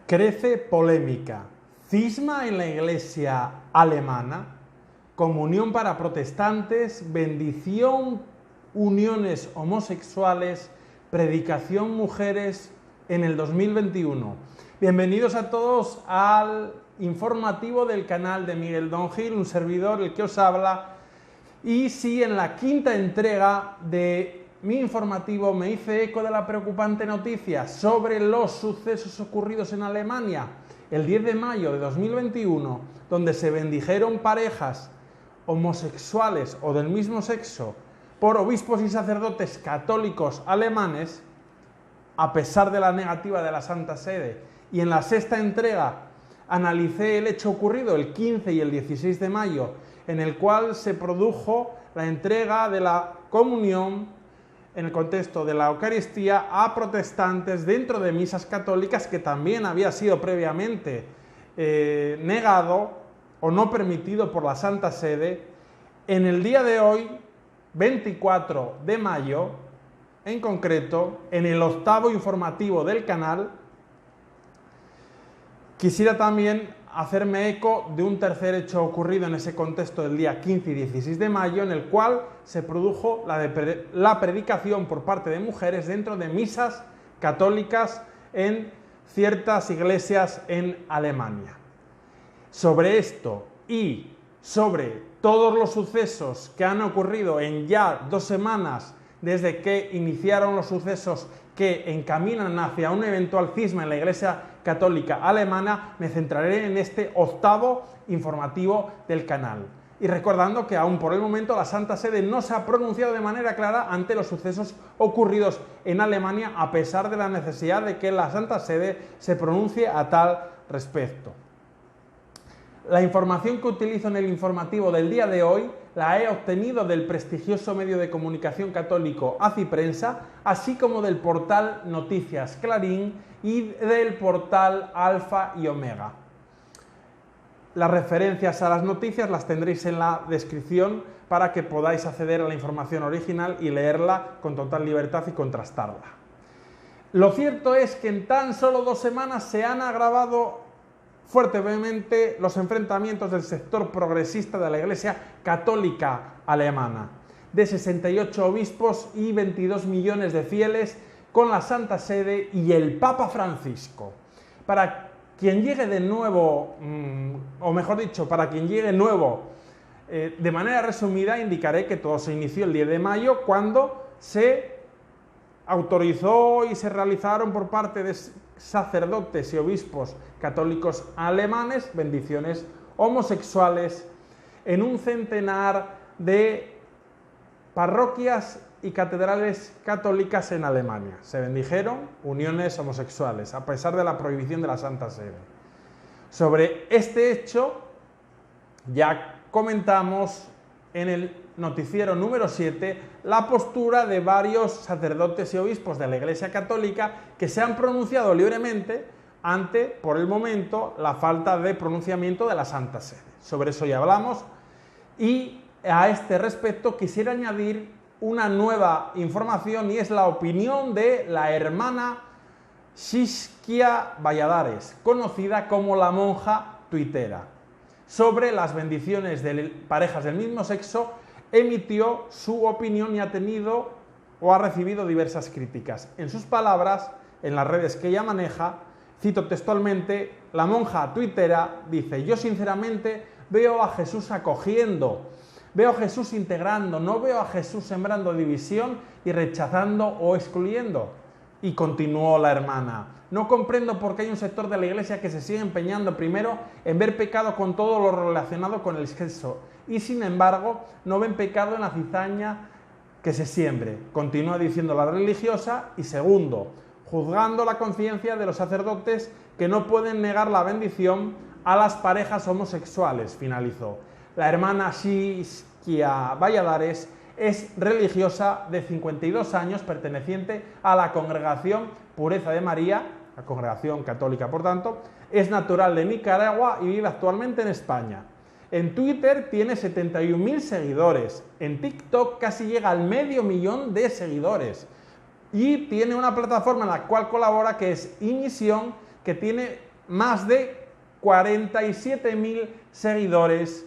Crece polémica. Cisma en la Iglesia alemana. Comunión para protestantes. Bendición uniones homosexuales. Predicación mujeres en el 2021. Bienvenidos a todos al informativo del canal de Miguel Don Gil, un servidor el que os habla. Y sí, en la quinta entrega de mi informativo me hice eco de la preocupante noticia sobre los sucesos ocurridos en Alemania el 10 de mayo de 2021, donde se bendijeron parejas homosexuales o del mismo sexo por obispos y sacerdotes católicos alemanes, a pesar de la negativa de la Santa Sede. Y en la sexta entrega analicé el hecho ocurrido el 15 y el 16 de mayo, en el cual se produjo la entrega de la comunión en el contexto de la Eucaristía a protestantes dentro de misas católicas, que también había sido previamente negado o no permitido por la Santa Sede. En el día de hoy, 24 de mayo, en concreto, en el octavo informativo del canal, quisiera también hacerme eco de un tercer hecho ocurrido en ese contexto del día 15 y 16 de mayo, en el cual se produjo la predicación por parte de mujeres dentro de misas católicas en ciertas iglesias en Alemania. Sobre esto y sobre todos los sucesos que han ocurrido en ya 2 semanas desde que iniciaron los sucesos que encaminan hacia un eventual cisma en la Iglesia Católica Alemana, me centraré en este octavo informativo del canal. Y recordando que aún por el momento la Santa Sede no se ha pronunciado de manera clara ante los sucesos ocurridos en Alemania, a pesar de la necesidad de que la Santa Sede se pronuncie a tal respecto. La información que utilizo en el informativo del día de hoy la he obtenido del prestigioso medio de comunicación católico Aciprensa, así como del portal Noticias Clarín y del portal Alfa y Omega. Las referencias a las noticias las tendréis en la descripción para que podáis acceder a la información original y leerla con total libertad y contrastarla. Lo cierto es que en tan solo 2 semanas se han agravado fuertemente los enfrentamientos del sector progresista de la Iglesia Católica Alemana, de 68 obispos y 22 millones de fieles, con la Santa Sede y el Papa Francisco. Para quien llegue de nuevo, o mejor dicho, para quien llegue nuevo, de manera resumida indicaré que todo se inició el 10 de mayo, cuando se autorizó y se realizaron por parte de sacerdotes y obispos católicos alemanes bendiciones homosexuales en un centenar de parroquias y catedrales católicas en Alemania. Se bendijeron uniones homosexuales, a pesar de la prohibición de la Santa Sede. Sobre este hecho ya comentamos en el noticiero número 7 la postura de varios sacerdotes y obispos de la Iglesia Católica que se han pronunciado libremente ante, por el momento, la falta de pronunciamiento de la Santa Sede. Sobre eso ya hablamos, y a este respecto quisiera añadir una nueva información, y es la opinión de la hermana Saskia Valladares, conocida como la monja tuitera, sobre las bendiciones de parejas del mismo sexo. Emitió su opinión y ha tenido o ha recibido diversas críticas. En sus palabras, en las redes que ella maneja, cito textualmente, la monja tuitera dice: yo sinceramente veo a Jesús acogiendo, veo a Jesús integrando, no veo a Jesús sembrando división y rechazando o excluyendo. Y continuó la hermana: no comprendo por qué hay un sector de la Iglesia que se sigue empeñando primero en ver pecado con todo lo relacionado con el sexo y sin embargo no ven pecado en la cizaña que se siembre. Continúa diciendo la religiosa. Y segundo, juzgando la conciencia de los sacerdotes que no pueden negar la bendición a las parejas homosexuales, finalizó. La hermana Saskia Valladares es religiosa de 52 años, perteneciente a la Congregación Pureza de María, la Congregación Católica por tanto, es natural de Nicaragua y vive actualmente en España. En Twitter tiene 71.000 seguidores, en TikTok casi llega al 500.000 de seguidores y tiene una plataforma en la cual colabora que es iMisión, que tiene más de 47.000 seguidores,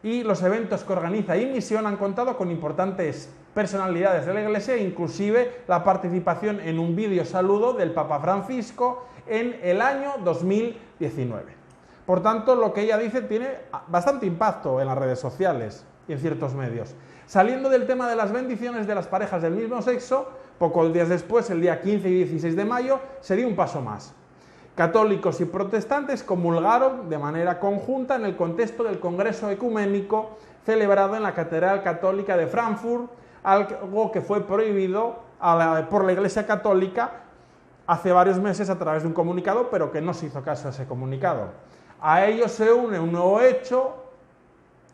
y los eventos que organiza Inmisión han contado con importantes personalidades de la Iglesia, inclusive la participación en un vídeo saludo del Papa Francisco en el año 2019. Por tanto, lo que ella dice tiene bastante impacto en las redes sociales y en ciertos medios. Saliendo del tema de las bendiciones de las parejas del mismo sexo, pocos días después, el día 15 y 16 de mayo, se dio un paso más. Católicos y protestantes comulgaron de manera conjunta en el contexto del Congreso Ecuménico celebrado en la Catedral Católica de Frankfurt, algo que fue prohibido por la Iglesia Católica hace varios meses a través de un comunicado, pero que no se hizo caso a ese comunicado. A ello se une un nuevo hecho,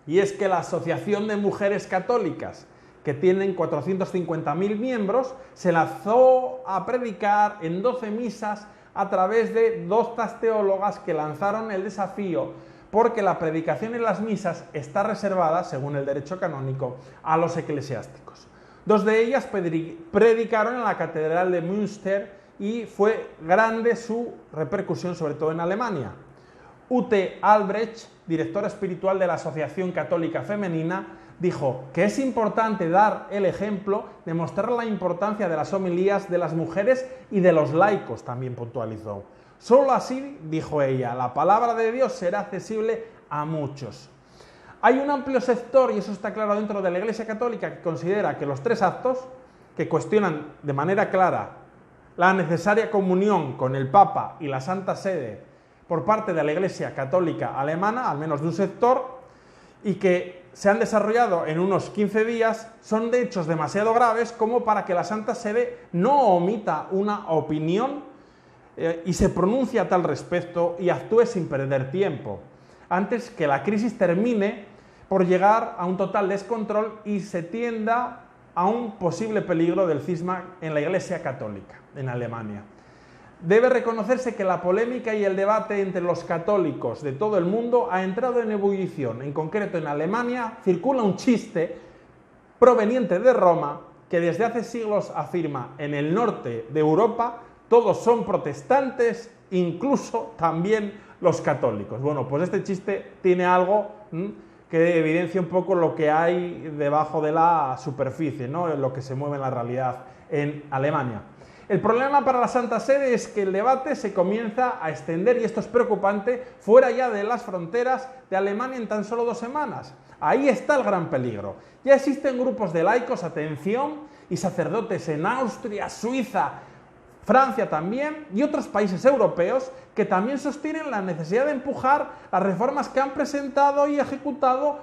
y es que la Asociación de Mujeres Católicas, que tienen 450.000 miembros, se lanzó a predicar en 12 misas a través de doctas teólogas que lanzaron el desafío, porque la predicación en las misas está reservada, según el derecho canónico, a los eclesiásticos. Dos de ellas predicaron en la Catedral de Münster y fue grande su repercusión, sobre todo en Alemania. Ute Albrecht, directora espiritual de la Asociación Católica Femenina, dijo que es importante dar el ejemplo, demostrar la importancia de las homilías de las mujeres y de los laicos, también puntualizó. Solo así, dijo ella, la palabra de Dios será accesible a muchos. Hay un amplio sector, y eso está claro dentro de la Iglesia Católica, que considera que los tres actos, que cuestionan de manera clara la necesaria comunión con el Papa y la Santa Sede por parte de la Iglesia Católica Alemana, al menos de un sector, y que se han desarrollado en unos 15 días, son de hechos demasiado graves como para que la Santa Sede no omita una opinión y se pronuncie a tal respecto y actúe sin perder tiempo, antes que la crisis termine por llegar a un total descontrol y se tienda a un posible peligro del cisma en la Iglesia Católica en Alemania. Debe reconocerse que la polémica y el debate entre los católicos de todo el mundo ha entrado en ebullición. En concreto, en Alemania circula un chiste proveniente de Roma que desde hace siglos afirma: en el norte de Europa todos son protestantes, incluso también los católicos. Bueno, pues este chiste tiene algo que evidencia un poco lo que hay debajo de la superficie, ¿no? Lo que se mueve en la realidad en Alemania. El problema para la Santa Sede es que el debate se comienza a extender, y esto es preocupante, fuera ya de las fronteras de Alemania en tan solo 2 semanas. Ahí está el gran peligro. Ya existen grupos de laicos, atención, y sacerdotes en Austria, Suiza, Francia también, y otros países europeos que también sostienen la necesidad de empujar las reformas que han presentado y ejecutado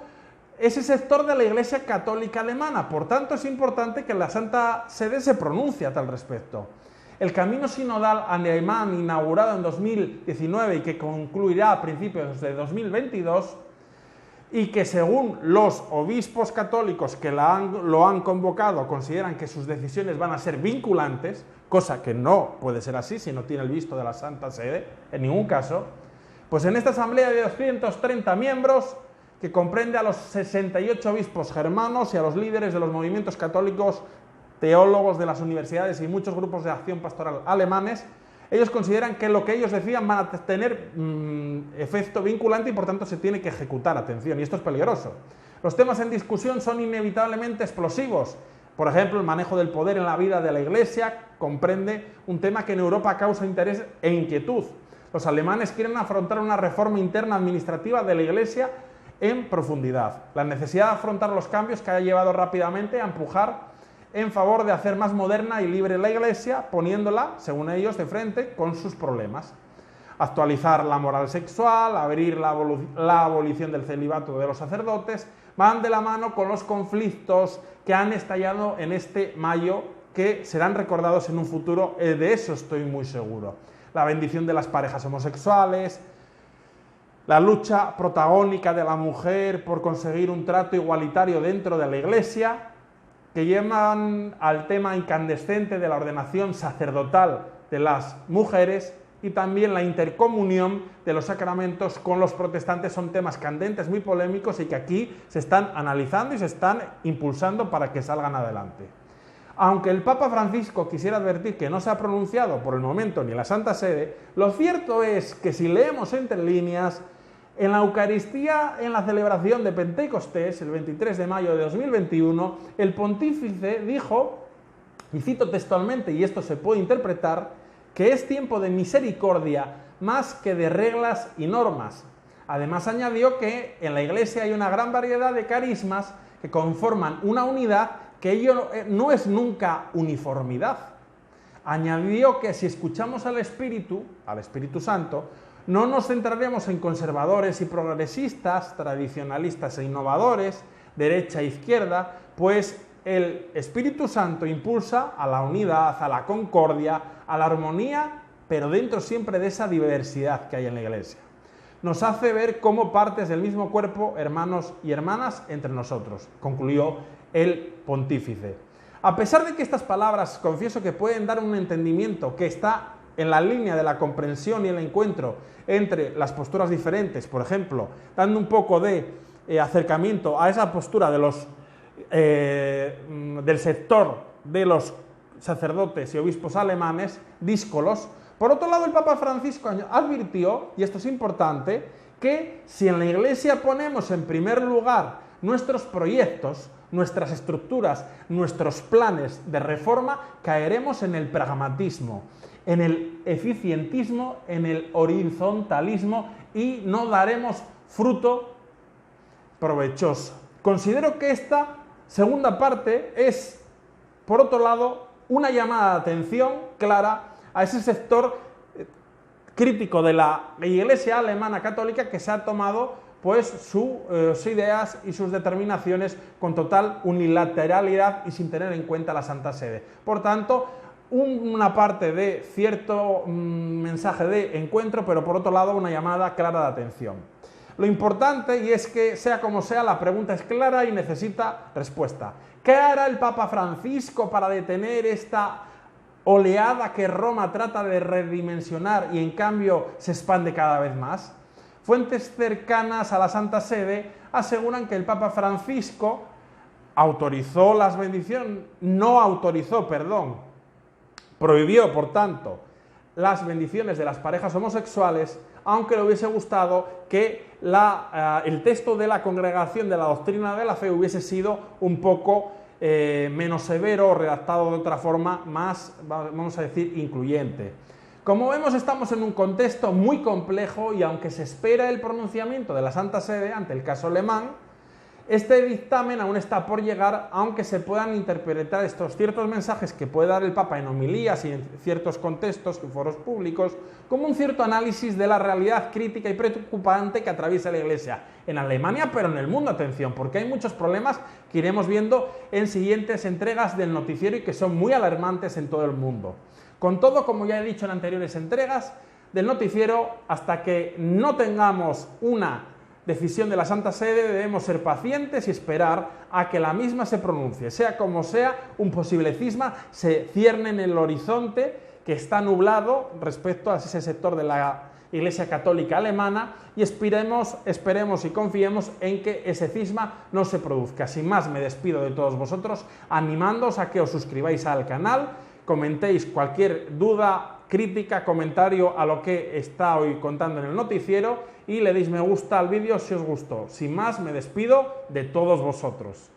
ese sector de la Iglesia Católica Alemana. Por tanto, es importante que la Santa Sede se pronuncie a tal respecto. El camino sinodal alemán, inaugurado en 2019 y que concluirá a principios de 2022, y que según los obispos católicos que lo han convocado consideran que sus decisiones van a ser vinculantes, cosa que no puede ser así si no tiene el visto de la Santa Sede, en ningún caso, pues en esta asamblea de 230 miembros, que comprende a los 68 obispos germanos y a los líderes de los movimientos católicos, teólogos de las universidades y muchos grupos de acción pastoral alemanes, ellos consideran que lo que ellos decían van a tener efecto vinculante y por tanto se tiene que ejecutar, atención, y esto es peligroso. Los temas en discusión son inevitablemente explosivos. Por ejemplo, el manejo del poder en la vida de la Iglesia comprende un tema que en Europa causa interés e inquietud. Los alemanes quieren afrontar una reforma interna administrativa de la Iglesia en profundidad. La necesidad de afrontar los cambios que ha llevado rápidamente a empujar en favor de hacer más moderna y libre la Iglesia, poniéndola, según ellos, de frente con sus problemas. Actualizar la moral sexual, abrir la abolición del celibato de los sacerdotes, van de la mano con los conflictos que han estallado en este mayo, que serán recordados en un futuro, de eso estoy muy seguro. La bendición de las parejas homosexuales, la lucha protagónica de la mujer por conseguir un trato igualitario dentro de la Iglesia, que llevan al tema incandescente de la ordenación sacerdotal de las mujeres, y también la intercomunión de los sacramentos con los protestantes. Son temas candentes, muy polémicos y que aquí se están analizando y se están impulsando para que salgan adelante. Aunque el Papa Francisco quisiera advertir que no se ha pronunciado por el momento ni la Santa Sede, lo cierto es que si leemos entre líneas, en la Eucaristía, en la celebración de Pentecostés, el 23 de mayo de 2021, el pontífice dijo, y cito textualmente, y esto se puede interpretar, que es tiempo de misericordia más que de reglas y normas. Además añadió que en la Iglesia hay una gran variedad de carismas que conforman una unidad que ello no es nunca uniformidad. Añadió que si escuchamos al Espíritu Santo, no nos centraremos en conservadores y progresistas, tradicionalistas e innovadores, derecha e izquierda, pues el Espíritu Santo impulsa a la unidad, a la concordia, a la armonía, pero dentro siempre de esa diversidad que hay en la Iglesia. Nos hace ver como partes del mismo cuerpo, hermanos y hermanas entre nosotros, concluyó el pontífice. A pesar de que estas palabras, confieso que pueden dar un entendimiento que está en la línea de la comprensión y el encuentro entre las posturas diferentes, por ejemplo, dando un poco de acercamiento a esa postura de del sector de los sacerdotes y obispos alemanes, díscolos. Por otro lado, el Papa Francisco advirtió, y esto es importante, que si en la Iglesia ponemos en primer lugar nuestros proyectos, nuestras estructuras, nuestros planes de reforma, caeremos en el pragmatismo, en el eficientismo, en el horizontalismo y no daremos fruto provechoso. Considero que esta segunda parte es, por otro lado, una llamada de atención clara a ese sector crítico de la Iglesia alemana católica que se ha tomado pues sus ideas y sus determinaciones con total unilateralidad y sin tener en cuenta la Santa Sede. Por tanto, una parte de cierto mensaje de encuentro, pero por otro lado una llamada clara de atención. Lo importante, y es que sea como sea, la pregunta es clara y necesita respuesta. ¿Qué hará el Papa Francisco para detener esta oleada que Roma trata de redimensionar y en cambio se expande cada vez más? Fuentes cercanas a la Santa Sede aseguran que el Papa Francisco prohibió, por tanto, las bendiciones de las parejas homosexuales, aunque le hubiese gustado que el texto de la Congregación de la Doctrina de la Fe hubiese sido un poco menos severo o redactado de otra forma más, vamos a decir, incluyente. Como vemos, estamos en un contexto muy complejo y aunque se espera el pronunciamiento de la Santa Sede ante el caso alemán, este dictamen aún está por llegar, aunque se puedan interpretar estos ciertos mensajes que puede dar el Papa en homilías y en ciertos contextos y foros públicos como un cierto análisis de la realidad crítica y preocupante que atraviesa la Iglesia en Alemania, pero en el mundo, atención, porque hay muchos problemas que iremos viendo en siguientes entregas del noticiero y que son muy alarmantes en todo el mundo. Con todo, como ya he dicho en anteriores entregas del noticiero, hasta que no tengamos una decisión de la Santa Sede debemos ser pacientes y esperar a que la misma se pronuncie. Sea como sea, un posible cisma se cierne en el horizonte que está nublado respecto a ese sector de la Iglesia Católica Alemana y esperemos y confiemos en que ese cisma no se produzca. Sin más, me despido de todos vosotros, animándoos a que os suscribáis al canal, comentéis cualquier duda, crítica, comentario a lo que está hoy contando en el noticiero y le deis me gusta al vídeo si os gustó. Sin más, me despido de todos vosotros.